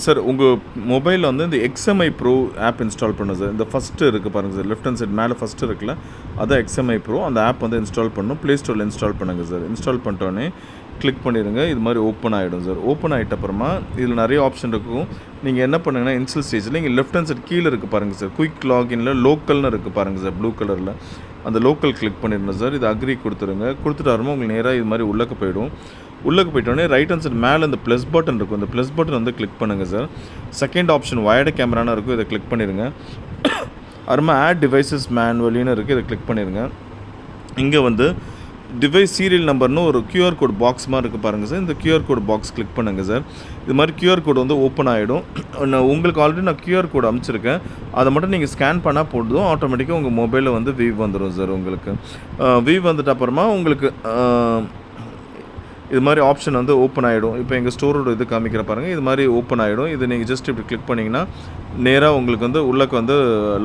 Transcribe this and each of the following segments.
Sir உங்கள் மொபைலில் வந்து இந்த XMI ப்ரோ ஆப் இன்ஸ்டால் பண்ணும் சார். இந்த ஃபஸ்ட்டு இருக்குது பாருங்கள் சார், லெஃப்ட் ஹேண்ட் சைட் மேலே ஃபஸ்ட்டு இருக்குல்ல, அதான் XMI ப்ரோ. அந்த ஆப் வந்து இன்ஸ்டால் பண்ணணும். ப்ளே ஸ்டோரில் இன்ஸ்டால் பண்ணுங்கள் சார். இன்ஸ்டால் பண்ணிட்டோன்னே கிளிக் பண்ணிடுங்க. இது மாதிரி ஓப்பன் ஆகிடும் சார். ஓப்பன் ஆகிட்ட அப்புறமா இதில் நிறைய ஆப்ஷன் இருக்கும். நீங்கள் என்ன பண்ணுங்கன்னா இன்ஸ்டால் ஸ்டேஜில் இங்கே லெஃப்ட் ஹேண்ட் சைட் கீழே இருக்குது பாருங்கள் சார், குயிக் லாகின்ல லோக்கல்னு இருக்குது பாருங்கள் சார், ப்ளூ கலரில். அந்த லோக்கல் கிளிக் பண்ணிடணும் சார். இது அக்ரி கொடுத்துருங்க. கொடுத்துட்டு வரும்போது உங்களுக்கு நேராக இது மாதிரி உள்ளக்க போயிடும். உள்ளக்கு போய்ட்டோடனே ரைட் ஹேண்ட் சைட் மேலே இந்த ப்ளஸ் பட்டன் இருக்கும். இந்த ப்ளஸ் பட்டன் வந்து கிளிக் பண்ணுங்கள் சார். செகண்ட் ஆப்ஷன் வயர்டு கேமரான்னு இருக்கும், இதை கிளிக் பண்ணிடுங்க. அப்புறமா ஆட் டிவைசஸ் மேனுவலின்னு இருக்குது, இதை கிளிக் பண்ணிடுங்க. இங்கே வந்து டிவைஸ் சீரியல் நம்பர்னு ஒரு QR கோட் பாக்ஸ் மாதிரி இருக்குது பாருங்கள் சார். இந்த QR கோட் பாக்ஸ் கிளிக் பண்ணுங்கள் சார். இது மாதிரி QR கோடு வந்து ஓப்பன் ஆகிடும். உங்களுக்கு ஆல்ரெடி நான் QR கோடு அனுப்பிச்சிருக்கேன். அதை மட்டும் நீங்கள் ஸ்கேன் பண்ணால் போடுதும் ஆட்டோமேட்டிக்காக உங்கள் மொபைலில் வந்து வீவ் வந்துடும் சார். உங்களுக்கு வீவ் வந்துட்ட அப்புறமா உங்களுக்கு இது மாதிரி ஆப்ஷன் வந்து ஓப்பன் ஆகிடும். இப்போ எங்கள் ஸ்டோரோட இது காமிக்கிற பாருங்கள், இது மாதிரி ஓப்பன் ஆகிடும். இது நீங்கள் ஜஸ்ட் இப்படி கிளிக் பண்ணிங்கன்னா நேராக உங்களுக்கு வந்து உள்ளக்கு வந்து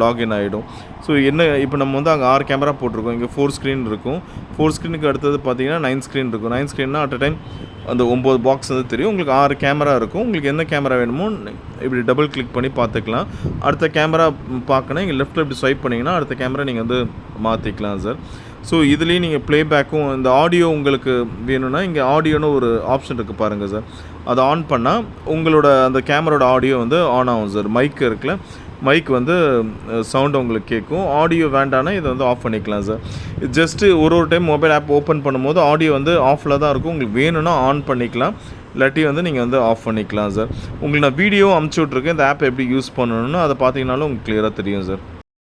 லாகின் ஆகிடும். ஸோ என்ன இப்போ நம்ம வந்து அங்கே 6 கேமரா போட்டிருக்கோம். இங்கே 4 ஸ்க்ரீன் இருக்கும். 4 ஸ்க்ரீனுக்கு அடுத்தது பார்த்தீங்கன்னா 9 ஸ்க்ரீன் இருக்கும். 9 ஸ்க்ரீன்னா அட் அ டைம் அந்த 9 பாக்ஸ் வந்து தெரியும். உங்களுக்கு 6 கேமரா இருக்கும். உங்களுக்கு என்ன கேமரா வேணுமோ இப்படி டபுள் கிளிக் பண்ணி பார்த்துக்கலாம். அடுத்த கேமரா பார்க்கணும், இங்கே லெஃப்ட்டில் இப்படி ஸ்வைப் பண்ணிங்கன்னா அடுத்த கேமரா நீங்கள் வந்து மாற்றிக்கலாம் சார். ஸோ இதுலேயும் நீங்கள் ப்ளேபேக்கும் இந்த ஆடியோ உங்களுக்கு வேணும்னா இங்கே ஆடியோன்னு ஒரு ஆப்ஷன் இருக்குது பாருங்கள் சார். அதை ஆன் பண்ணால் உங்களோட அந்த கேமரோட ஆடியோ வந்து ஆன் ஆகும் சார். மைக் இருக்குல்ல, மைக் வந்து சவுண்ட் உங்களுக்கு கேட்கும். ஆடியோ வேண்டானா இதை வந்து ஆஃப் பண்ணிக்கலாம் சார். இது ஜஸ்ட்டு ஒரு டைம் மொபைல் ஆப் ஓப்பன் பண்ணும்போது ஆடியோ வந்து ஆஃபில் தான் இருக்கும். உங்களுக்கு வேணும்னா ஆன் பண்ணிக்கலாம், இல்லாட்டி வந்து நீங்கள் வந்து ஆஃப் பண்ணிக்கலாம் சார். உங்களுக்கு நான் வீடியோ அமுச்சு விட்ருக்கேன், இந்த ஆப் எப்படி யூஸ் பண்ணணும்னு அதை பார்த்தீங்கன்னாலும் உங்களுக்கு கிளியராக தெரியும் சார்.